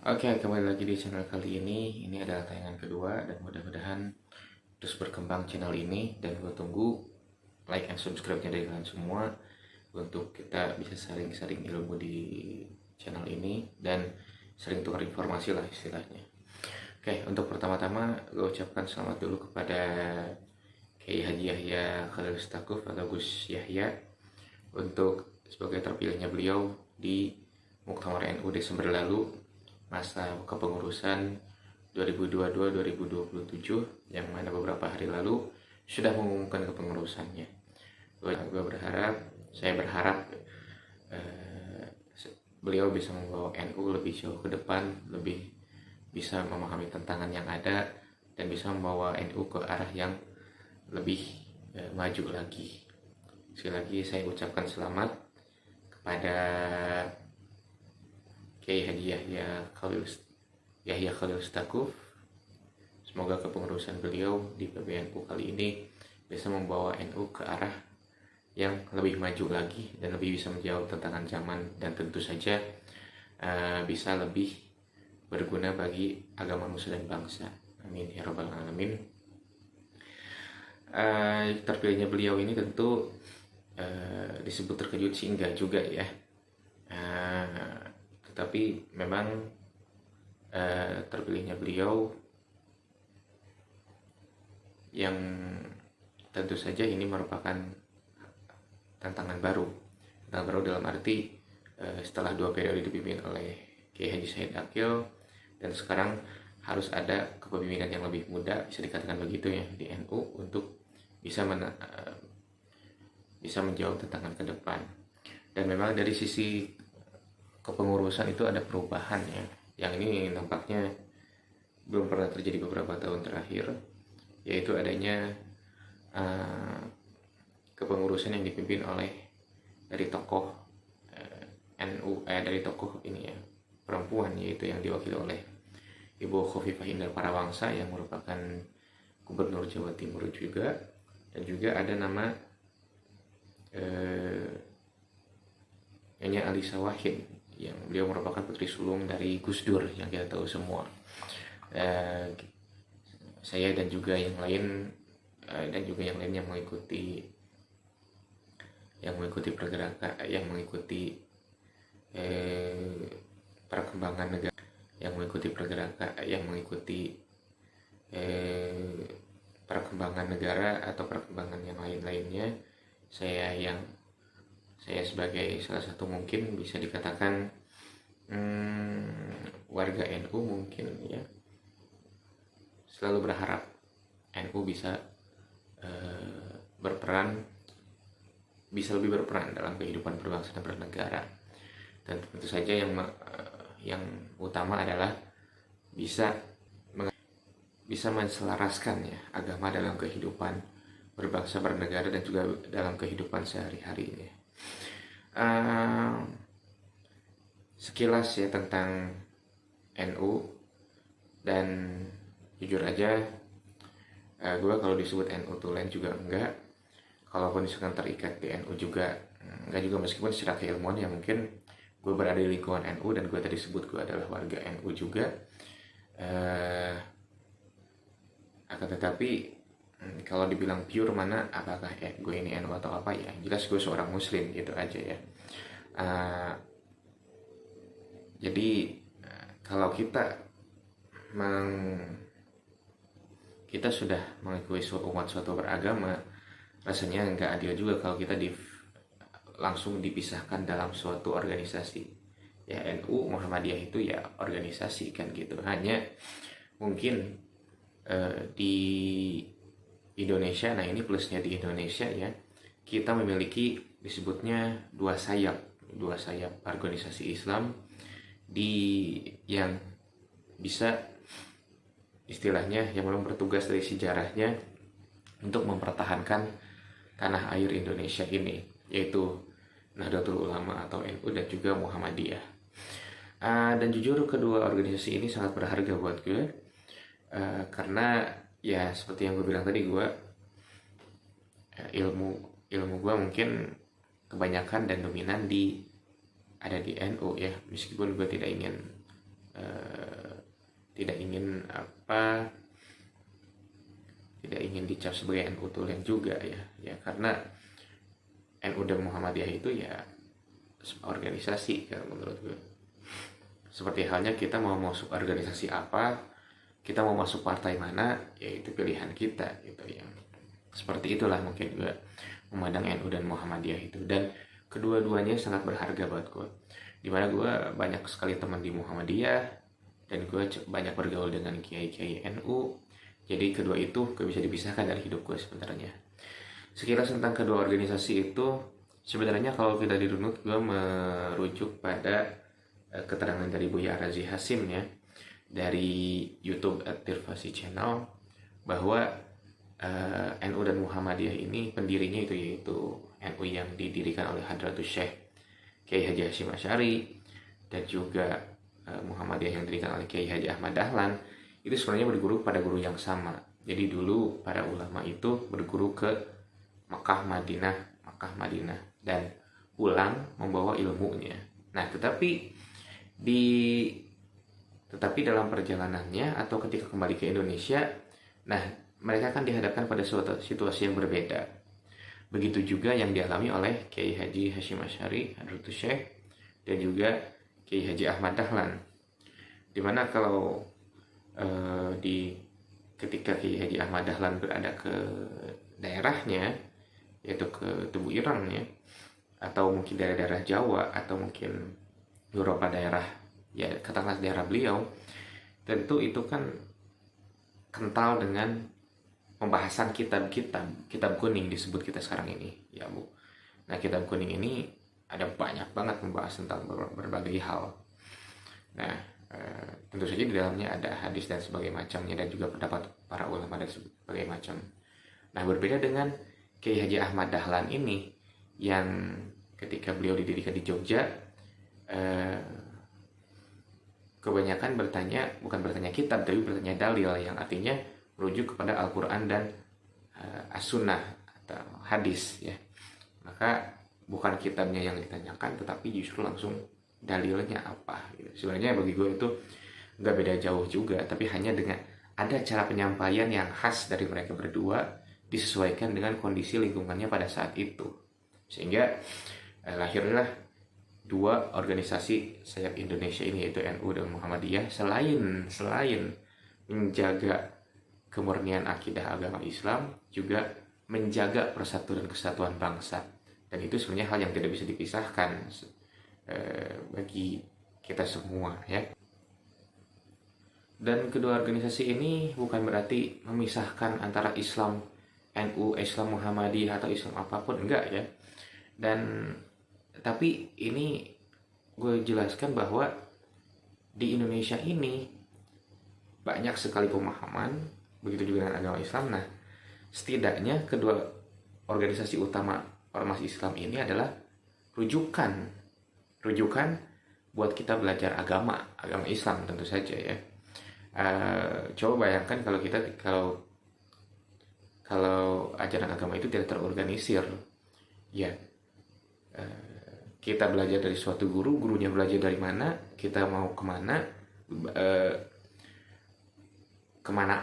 Oke, kembali lagi di channel kali ini. Ini adalah tayangan kedua dan mudah-mudahan terus berkembang channel ini dan gue tunggu like and subscribe-nya dari kalian semua untuk kita bisa saling-saling ilmu di channel ini dan sering tukar informasi lah istilahnya. Oke, untuk pertama-tama gue ucapkan selamat dulu kepada Kiai Haji Yahya Khalil Stakuf atau Gus Yahya untuk sebagai terpilihnya beliau di Muktamar NU Desember lalu masa kepengurusan 2022-2027 yang mana beberapa hari lalu sudah mengumumkan kepengurusannya. Saya berharap beliau bisa membawa NU lebih jauh ke depan, lebih bisa memahami tantangan yang ada dan bisa membawa NU ke arah yang lebih maju lagi. Sekali lagi saya ucapkan selamat kepada Kiai Haji Yahya Khalil Stakuf. Semoga kepengurusan beliau di PBNU kali ini bisa membawa NU ke arah yang lebih maju lagi dan lebih bisa menjawab tantangan zaman dan tentu saja bisa lebih berguna bagi agama nusa dan bangsa. Amin ya rabbal alamin. Terpilihnya beliau ini tentu disebut terkejut sih enggak juga ya, tetapi memang terpilihnya beliau yang tentu saja ini merupakan tantangan baru dalam arti setelah 2 periode dipimpin oleh Kiai Haji Said Akil dan sekarang harus ada kepemimpinan yang lebih muda, bisa dikatakan begitu ya, di NU untuk bisa menjawab tantangan ke depan. Dan memang dari sisi kepengurusan itu ada perubahan ya, yang ini nampaknya belum pernah terjadi beberapa tahun terakhir, yaitu adanya kepengurusan yang dipimpin oleh dari tokoh dari tokoh ini ya, perempuan, yaitu yang diwakili oleh Ibu Khofifah Indar Parawangsa yang merupakan Gubernur Jawa Timur juga, dan juga ada nama Nyonya Alisa Wahid yang beliau merupakan putri sulung dari Gus Dur yang kita tahu semua. Saya dan juga yang lain yang mengikuti pergerakan, yang mengikuti perkembangan negara, perkembangan negara atau perkembangan yang lain-lainnya. Saya sebagai salah satu mungkin bisa dikatakan warga NU mungkin ya, selalu berharap NU bisa lebih berperan dalam kehidupan berbangsa dan bernegara, dan tentu saja yang utama adalah bisa menselaraskan ya agama dalam kehidupan berbangsa bernegara dan juga dalam kehidupan sehari-hari ini. Sekilas ya tentang NU, dan jujur aja gue kalau disebut NU tulen juga enggak, kalaupun misalkan terikat di NU juga enggak juga, meskipun secara keilmuan ya mungkin gue berada di lingkungan NU dan gue tadi sebut gue adalah warga NU juga, akan tetapi kalau dibilang pure mana, apakah gue ini NU atau apa, ya jelas gue seorang muslim gitu aja ya. Jadi kalau kita sudah mengakui suatu beragama, rasanya nggak adil juga kalau kita langsung dipisahkan dalam suatu organisasi ya. NU Muhammadiyah itu ya organisasi kan gitu. Hanya mungkin di Indonesia, nah ini plusnya di Indonesia ya, kita memiliki disebutnya dua sayap organisasi Islam yang bisa istilahnya yang memang bertugas dari sejarahnya untuk mempertahankan tanah air Indonesia ini, yaitu Nahdlatul Ulama atau NU dan juga Muhammadiyah. Dan jujur kedua organisasi ini sangat berharga buat gue, karena ya seperti yang gue bilang tadi, gue ilmu gue mungkin kebanyakan dan dominan ada di NU ya, meskipun gue tidak ingin tidak ingin tidak ingin dicap sebagai NU tulen juga ya karena NU dan Muhammadiyah itu ya organisasi ya menurut gue. Seperti halnya kita mau masuk organisasi apa, kita mau masuk partai mana, ya itu pilihan kita gitu ya. Seperti itulah mungkin gue memandang NU dan Muhammadiyah itu, dan kedua-duanya sangat berharga buat gue. Dimana gue banyak sekali teman di Muhammadiyah dan gue banyak bergaul dengan kiai-kiai NU. Jadi kedua itu gak bisa dipisahkan dari hidup gue sebenarnya. Sekilas tentang kedua organisasi itu, sebenarnya kalau kita dirunut, gue merujuk pada keterangan dari Buya Razi Hasim ya, dari YouTube @tirvasi Channel, bahwa NU dan Muhammadiyah ini pendirinya yaitu NU yang didirikan oleh Hadratus Syekh Kiai Haji Hashim Asy'ari, dan juga Muhammadiyah yang didirikan oleh Kiai Haji Ahmad Dahlan, itu sebenarnya berguru pada guru yang sama. Jadi dulu para ulama itu berguru ke Makkah Madinah dan pulang membawa ilmunya. Nah, tetapi dalam perjalanannya atau ketika kembali ke Indonesia, nah mereka akan dihadapkan pada suatu situasi yang berbeda. Begitu juga yang dialami oleh Kiai Haji Hashim Asy'ari, Hadratus Syekh, dan juga Kiai Haji Ahmad Dahlan. Dimana kalau ketika Kiai Haji Ahmad Dahlan berada ke daerahnya, yaitu ke Tebu Ireng ya, atau mungkin daerah-daerah Jawa, atau mungkin beberapa daerah, ya katakanlah daerah beliau, tentu itu kan kental dengan pembahasan kitab kuning disebut kita sekarang ini ya Bu. Nah, kitab kuning ini ada banyak banget membahas tentang berbagai hal. Nah, tentu saja di dalamnya ada hadis dan sebagainya macamnya, dan juga pendapat para ulama dan sebagainya macam. Nah, berbeda dengan Kiai Haji Ahmad Dahlan ini, yang ketika beliau didirikan di Jogja, kebanyakan bukan bertanya kitab, tapi bertanya dalil, yang artinya merujuk kepada Al-Quran dan As-Sunnah atau hadis ya. Maka bukan kitabnya yang ditanyakan, tetapi justru langsung dalilnya apa gitu. Sebenarnya bagi gue itu nggak beda jauh juga, tapi hanya dengan ada cara penyampaian yang khas dari mereka berdua, disesuaikan dengan kondisi lingkungannya pada saat itu, sehingga lahirlah dua organisasi sayap Indonesia ini, yaitu NU dan Muhammadiyah. Selain menjaga kemurnian akidah agama Islam, juga menjaga persatuan dan kesatuan bangsa, dan itu sebenarnya hal yang tidak bisa dipisahkan bagi kita semua ya. Dan kedua organisasi ini bukan berarti memisahkan antara Islam NU, Islam Muhammadiyah, atau Islam apapun, enggak ya. Dan tapi ini gue jelaskan bahwa di Indonesia ini banyak sekali pemahaman, begitu juga dengan agama Islam. Nah, setidaknya kedua organisasi utama ormas Islam ini adalah rujukan buat kita belajar agama Islam tentu saja ya. Coba bayangkan kalau ajaran agama itu tidak terorganisir ya. Kita belajar dari suatu gurunya belajar dari mana, kita mau kemana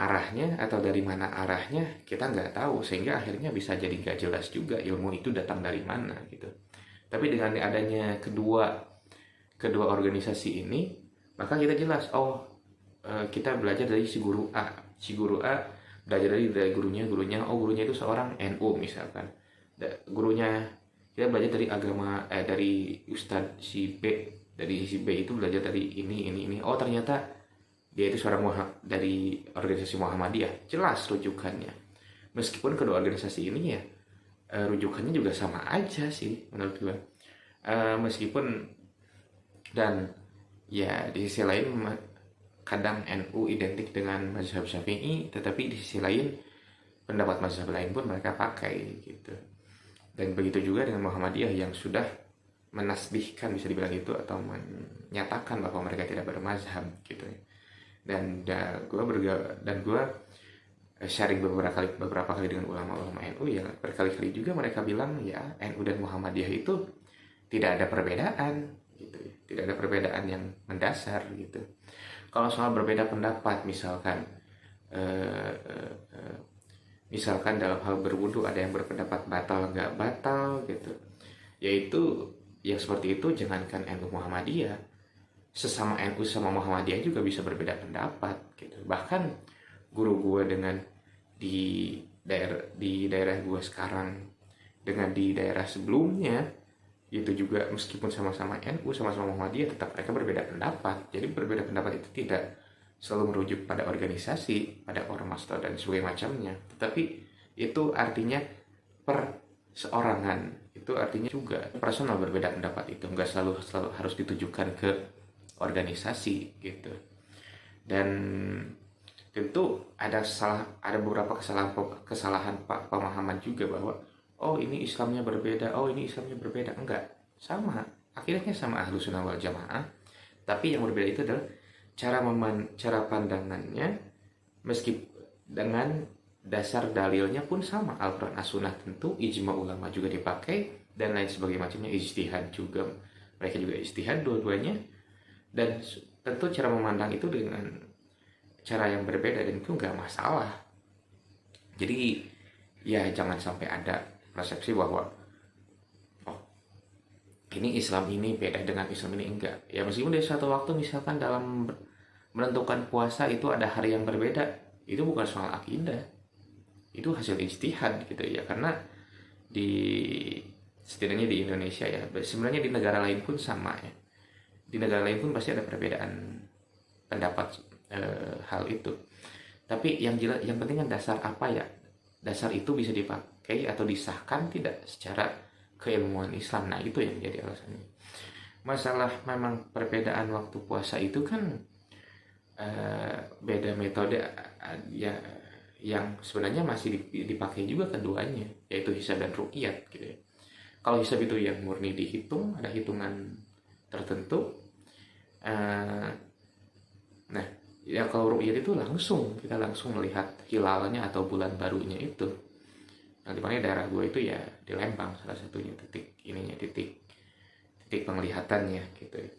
arahnya, atau dari mana arahnya kita nggak tahu, sehingga akhirnya bisa jadi nggak jelas juga ilmu itu datang dari mana gitu. Tapi dengan adanya kedua organisasi ini, maka kita jelas, kita belajar dari si guru A belajar dari gurunya, gurunya itu seorang NU misalkan, gurunya kita belajar dari dari Ustadz si B, dari si B itu belajar dari ini. Oh, ternyata dia itu seorang dari organisasi Muhammadiyah. Jelas rujukannya. Meskipun kedua organisasi ini ya rujukannya juga sama aja sih menurut gue. Meskipun, dan ya di sisi lain kadang NU identik dengan mazhab Syafi'i, tetapi di sisi lain pendapat mazhab lain pun mereka pakai gitu. Dan begitu juga dengan Muhammadiyah yang sudah menasbihkan, bisa dibilang itu, atau menyatakan bahwa mereka tidak bermazhab gitu ya. Dan gue sharing beberapa kali dengan ulama-ulama NU, ya berkali-kali juga mereka bilang ya NU dan Muhammadiyah itu tidak ada perbedaan gitu ya. tidak ada perbedaan yang mendasar gitu. Kalau soal berbeda pendapat, misalkan dalam hal berwudu ada yang berpendapat batal nggak batal gitu, yaitu yang seperti itu jangankan NU Muhammadiyah, sesama NU sama Muhammadiyah juga bisa berbeda pendapat gitu. Bahkan guru gue dengan di daerah gue sekarang dengan di daerah sebelumnya itu juga, meskipun sama-sama NU sama-sama Muhammadiyah, tetap mereka berbeda pendapat. Jadi berbeda pendapat itu tidak selalu merujuk pada organisasi, pada ormas dan sebagainya macamnya, tetapi itu artinya perseorangan, itu artinya juga personal. Berbeda pendapat itu nggak selalu harus ditujukan ke organisasi gitu. Dan tentu ada beberapa kesalahan pemahaman juga, bahwa oh ini Islamnya berbeda, oh ini Islamnya berbeda. Enggak, sama, akhirnya sama Ahlus Sunnah wal Jamaah, tapi yang berbeda itu adalah cara pandangannya, meski dengan dasar dalilnya pun sama, Al-Quran As-Sunnah tentu, ijma ulama juga dipakai, dan lain sebagainya macamnya, ijtihad juga, mereka juga ijtihad dua-duanya, dan tentu cara memandang itu dengan cara yang berbeda, dan itu nggak masalah. Jadi ya jangan sampai ada persepsi bahwa oh ini Islam ini beda dengan Islam ini, enggak. Ya meskipun di suatu waktu misalkan dalam menentukan puasa itu ada hari yang berbeda, itu bukan soal akidah, itu hasil ijtihad gitu ya. Karena setidaknya di Indonesia ya, sebenarnya di negara lain pun sama ya, di negara lain pun pasti ada perbedaan pendapat hal itu. Tapi yang jelas, yang penting kan dasar apa ya, dasar itu bisa dipakai atau disahkan tidak secara keilmuan Islam. Nah itu yang jadi alasannya. Masalah memang perbedaan waktu puasa itu kan beda metode ya, yang sebenarnya masih dipakai juga keduanya, yaitu hisab dan ruqyat gitu ya. Kalau hisab itu yang murni dihitung, ada hitungan tertentu. Nah ya, kalau ruqyat itu kita langsung melihat hilalnya atau bulan barunya itu. Nah dimana daerah gue itu ya di Lembang, salah satunya titik penglihatannya gitu ya.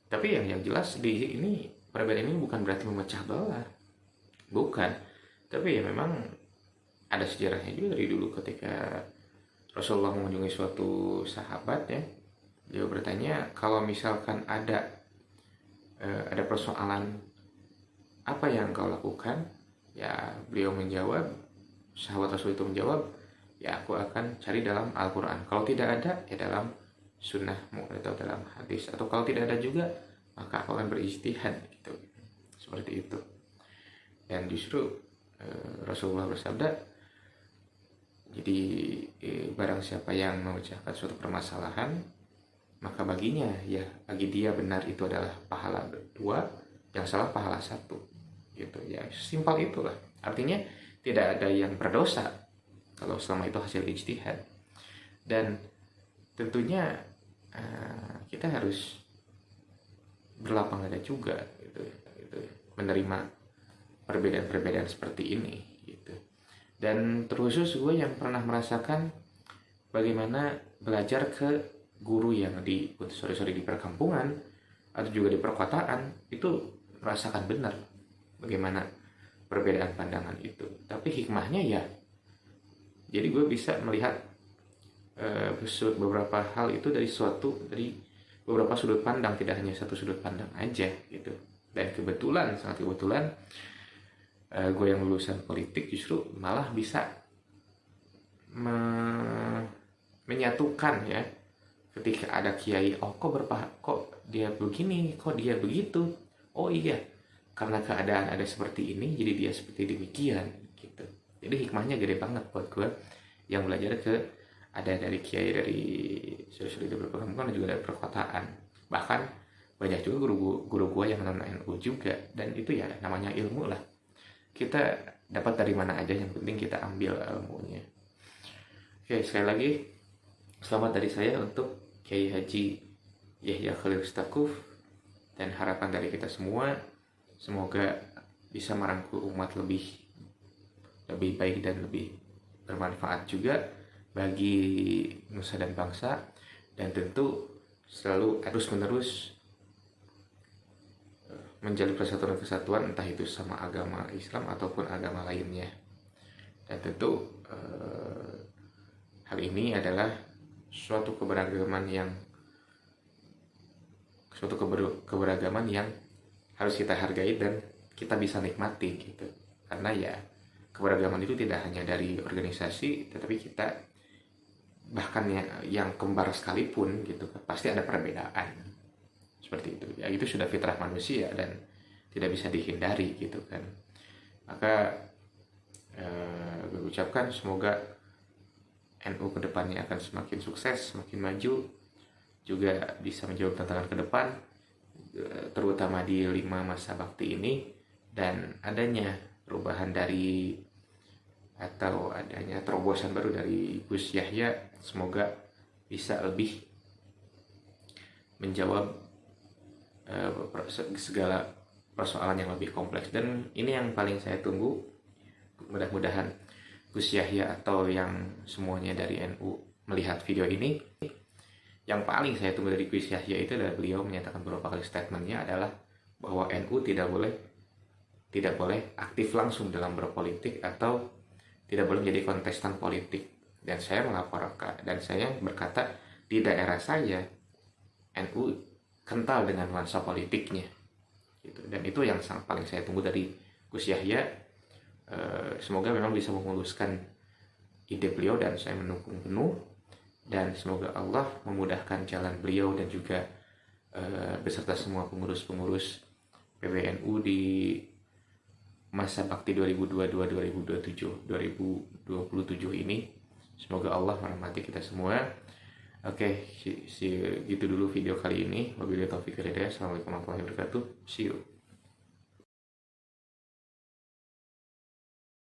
Tapi yang jelas di ini, perbedaan ini bukan berarti memecah belah, bukan. Tapi ya memang ada sejarahnya juga dari dulu, ketika Rasulullah mengunjungi suatu sahabat ya, dia bertanya, kalau misalkan ada persoalan, apa yang kau lakukan? Ya beliau menjawab, sahabat Rasul itu menjawab, ya aku akan cari dalam Al-Quran. Kalau tidak ada, ya dalam sunnahmu atau dalam hadis. Atau kalau tidak ada juga, maka aku akan berijtihad gitu. Seperti itu. Dan justru Rasulullah bersabda, jadi barang siapa yang memecahkan suatu permasalahan, maka bagi dia benar itu adalah pahala 2, yang salah pahala 1 gitu ya. Simpel itulah. Artinya tidak ada yang berdosa kalau selama itu hasil ijtihad. Dan tentunya kita harus berlapang dada juga gitu, menerima perbedaan-perbedaan seperti ini gitu. Dan terkhusus gue yang pernah merasakan bagaimana belajar ke guru yang di perkampungan atau juga di perkotaan, itu merasakan benar bagaimana perbedaan pandangan itu. Tapi hikmahnya ya, jadi gue bisa melihat beberapa hal itu dari beberapa sudut pandang, tidak hanya satu sudut pandang aja gitu. Dan sangat kebetulan gue yang lulusan politik justru malah bisa menyatukan ya, ketika ada kiai, kok dia begini, kok dia begitu, oh iya karena keadaan ada seperti ini, jadi dia seperti demikian gitu. Jadi hikmahnya gede banget buat gue yang belajar ada dari kiai dari suri-suri perkampungan dan juga dari perkotaan. Bahkan banyak juga guru gue yang non NU juga, dan itu ya namanya ilmu lah. Kita dapat dari mana aja, yang penting kita ambil ilmunya. Oke, sekali lagi selamat dari saya untuk Kiai Haji Yahya Khalil Stakuf, dan harapan dari kita semua semoga bisa merangkul umat lebih baik dan lebih bermanfaat juga bagi nusa dan bangsa. Dan tentu selalu terus-menerus menjalin persatuan dan kesatuan, entah itu sama agama Islam ataupun agama lainnya. Dan tentu hal ini adalah suatu keberagaman yang harus kita hargai dan kita bisa nikmati gitu. Karena ya keberagaman itu tidak hanya dari organisasi, tetapi kita bahkan yang kembar sekalipun gitu pasti ada perbedaan seperti itu ya. Itu sudah fitrah manusia dan tidak bisa dihindari gitu kan. Maka gue ucapkan semoga NU kedepannya akan semakin sukses, semakin maju, juga bisa menjawab tantangan ke depan, terutama di 5 masa bakti ini. Dan adanya perubahan adanya terobosan baru dari Gus Yahya, semoga bisa lebih menjawab segala persoalan yang lebih kompleks. Dan ini yang paling saya tunggu, mudah-mudahan Gus Yahya atau yang semuanya dari NU melihat video ini. Yang paling saya tunggu dari Gus Yahya itu adalah beliau menyatakan beberapa kali statementnya adalah bahwa NU tidak boleh aktif langsung dalam berpolitik atau tidak boleh menjadi kontestan politik. Dan saya berkata di daerah saya NU kental dengan nuansa politiknya gitu. Dan itu yang paling saya tunggu dari Gus Yahya. Semoga memang bisa memuluskan ide beliau dan saya mendukung penuh, dan semoga Allah memudahkan jalan beliau dan juga beserta semua pengurus-pengurus PBNU di masa bakti 2022-2027 ini. Semoga Allah merahmati kita semua. Oke, gitu dulu video kali ini. Wabillahi taufiq wal hidayah. Assalamualaikum warahmatullahi wabarakatuh. See you.